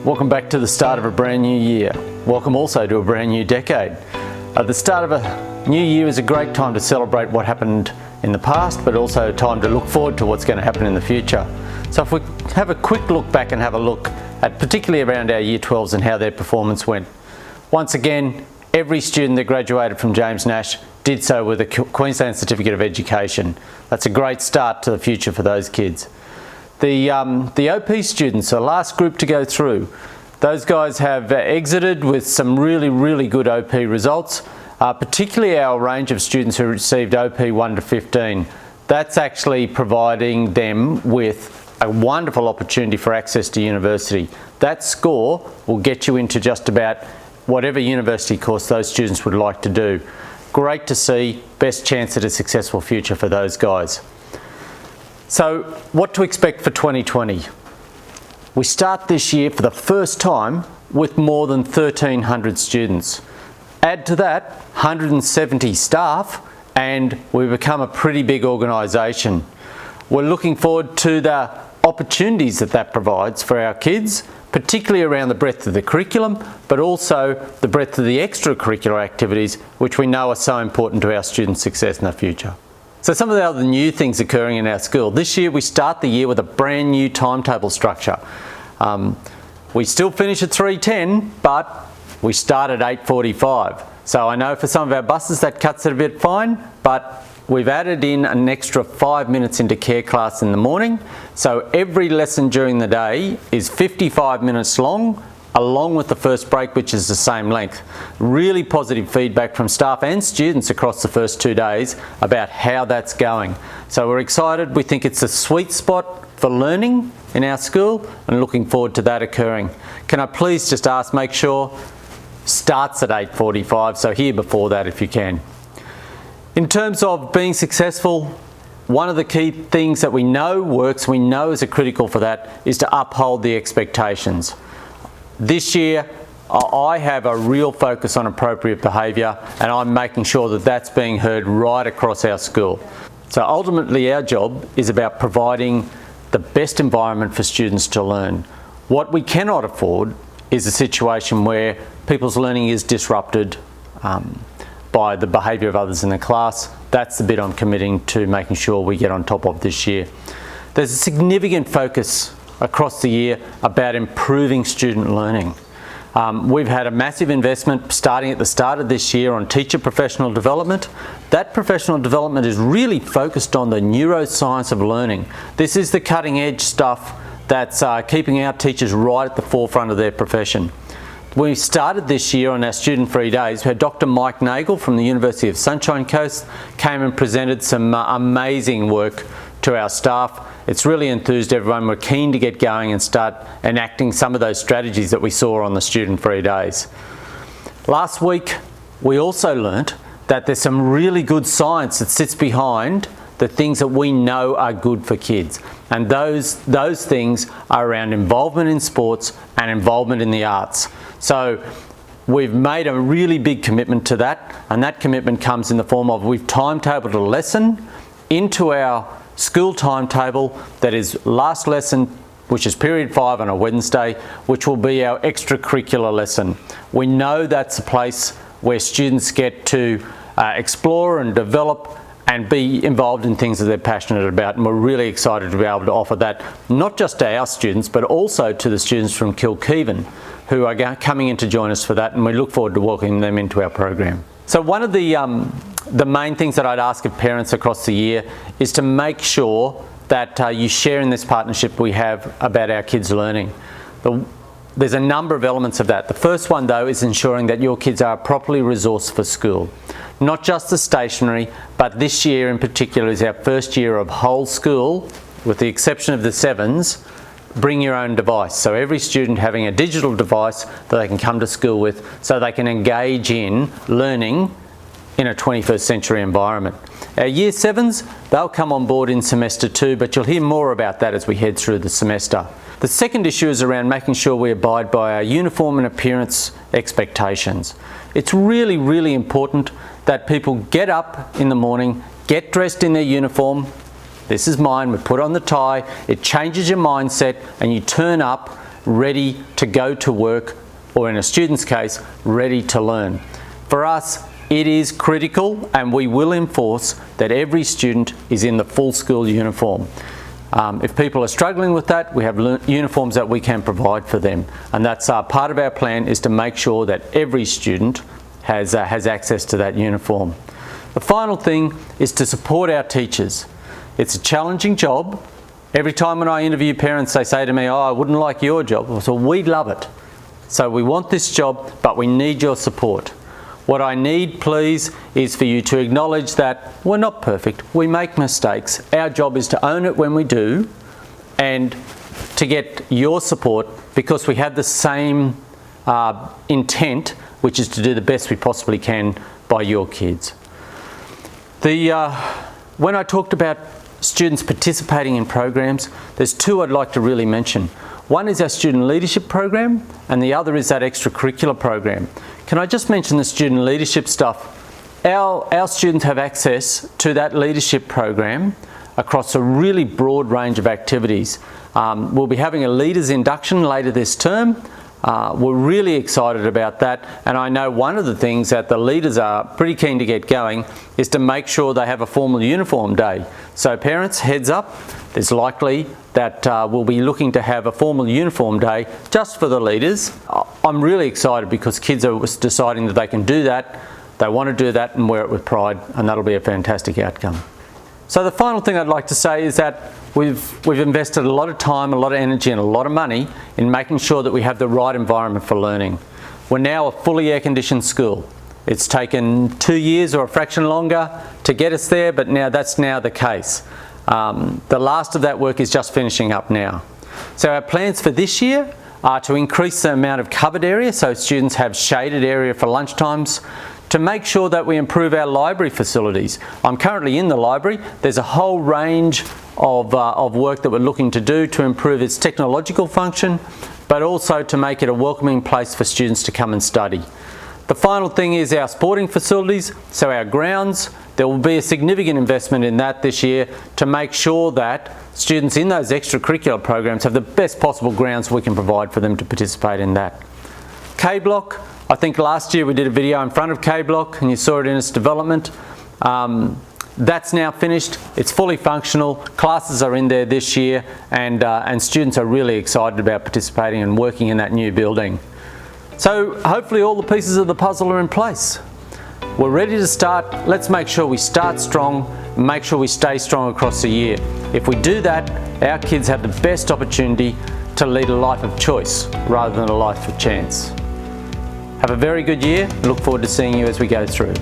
Welcome back to the start of a brand new year. Welcome also to a brand new decade. The start of a new year is a great time to celebrate what happened in the past, but also a time to look forward to what's going to happen in the future. So if we have a quick look back and have a look at particularly around our Year 12s and how their performance went. Once again, every student that graduated from James Nash did so with a Queensland Certificate of Education. That's a great start to the future for those kids. The OP students, the last group to go through, those guys have exited with some really good OP results, particularly our range of students who received OP 1 to 15. That's actually providing them with a wonderful opportunity for access to university. That score will get you into just about whatever university course those students would like to do. Great to see, best chance at a successful future for those guys. So what to expect for 2020? We start this year for the first time with more than 1,300 students. Add to that 170 staff and we become a pretty big organisation. We're looking forward to the opportunities that provides for our kids, particularly around the breadth of the curriculum, but also the breadth of the extracurricular activities, which we know are so important to our students' success in the future. So some of the other new things occurring in our school. This year we start the year with a brand new timetable structure. We still finish at 3:10, but we start at 8:45. So I know for some of our buses that cuts it a bit fine, but we've added in an extra 5 minutes into care class in the morning. So every lesson during the day is 55 minutes long, along with the first break, which is the same length. Really positive feedback from staff and students across the first 2 days about how that's going. So we're excited. We think it's a sweet spot for learning in our school and looking forward to that occurring. Can I please just ask, make sure starts at 8:45, so here before that if you can. In terms of being successful, one of the key things that we know works, we know is critical for that, is to uphold the expectations. This year, I have a real focus on appropriate behaviour and I'm making sure that that's being heard right across our school. So ultimately our job is about providing the best environment for students to learn. What we cannot afford is a situation where people's learning is disrupted by the behaviour of others in the class. That's the bit I'm committing to making sure we get on top of this year. There's a significant focus across the year about improving student learning. We've had a massive investment starting at the start of this year on teacher professional development. That professional development is really focused on the neuroscience of learning. This is the cutting edge stuff that's keeping our teachers right at the forefront of their profession. We started this year on our student-free days where Dr. Mike Nagel from the University of Sunshine Coast came and presented some amazing work to our staff. It's really enthused everyone. We're keen to get going and start enacting some of those strategies that we saw on the student-free days. Last week, we also learnt that there's some really good science that sits behind the things that we know are good for kids. And those things are around involvement in sports and involvement in the arts. So we've made a really big commitment to that, and that commitment comes in the form of we've timetabled a lesson into our school timetable that is last lesson, which is period 5 on a Wednesday, which will be our extracurricular lesson. We know that's a place where students get to explore and develop and be involved in things that they're passionate about, and we're really excited to be able to offer that not just to our students but also to the students from Kilkeven who are coming in to join us for that, and we look forward to welcoming them into our program. So one of the main things that I'd ask of parents across the year is to make sure that you share in this partnership we have about our kids' learning. There's a number of elements of that. The first one though is ensuring that your kids are properly resourced for school. Not just the stationery, but this year in particular is our first year of whole school, with the exception of the 7s, bring your own device. So every student having a digital device that they can come to school with so they can engage in learning in a 21st century environment. Our Year 7s, they'll come on board in semester 2, but you'll hear more about that as we head through the semester. The second issue is around making sure we abide by our uniform and appearance expectations. It's really important that people get up in the morning, get dressed in their uniform. This is mine, we put on the tie, it changes your mindset and you turn up ready to go to work, or in a student's case, ready to learn. For us, it is critical, and we will enforce that every student is in the full school uniform. If people are struggling with that, we have uniforms that we can provide for them, and that's part of our plan, is to make sure that every student has access to that uniform. The final thing is to support our teachers. It's a challenging job. Every time when I interview parents, they say to me, "Oh, I wouldn't like your job." So we love it. So we want this job, but we need your support. What I need, please, is for you to acknowledge that we're not perfect. We make mistakes. Our job is to own it when we do, and to get your support, because we have the same intent, which is to do the best we possibly can by your kids. When I talked about students participating in programs, there's two I'd like to really mention. One is our student leadership program, and the other is that extracurricular program. Can I just mention the student leadership stuff? Our students have access to that leadership program across a really broad range of activities. We'll be having a leaders induction later this term. We're really excited about that, and I know one of the things that the leaders are pretty keen to get going is to make sure they have a formal uniform day. So parents, heads up, there's likely that we'll be looking to have a formal uniform day just for the leaders. I'm really excited because kids are deciding that they can do that, they want to do that and wear it with pride, and that'll be a fantastic outcome. So the final thing I'd like to say is that we've invested a lot of time, a lot of energy and a lot of money in making sure that we have the right environment for learning. We're now a fully air-conditioned school. It's taken 2 years or a fraction longer to get us there, but that's the case. The last of that work is just finishing up now. So our plans for this year are to increase the amount of covered area, so students have shaded area for lunchtimes, to make sure that we improve our library facilities. I'm currently in the library. There's a whole range of work that we're looking to do to improve its technological function, but also to make it a welcoming place for students to come and study. The final thing is our sporting facilities, so our grounds. There will be a significant investment in that this year to make sure that students in those extracurricular programs have the best possible grounds we can provide for them to participate in that. K-Block, I think last year we did a video in front of K-Block and you saw it in its development. That's now finished, it's fully functional, classes are in there this year, and students are really excited about participating and working in that new building. So hopefully all the pieces of the puzzle are in place. We're ready to start. Let's make sure we start strong, make sure we stay strong across the year. If we do that, our kids have the best opportunity to lead a life of choice rather than a life of chance. Have a very good year. Look forward to seeing you as we go through.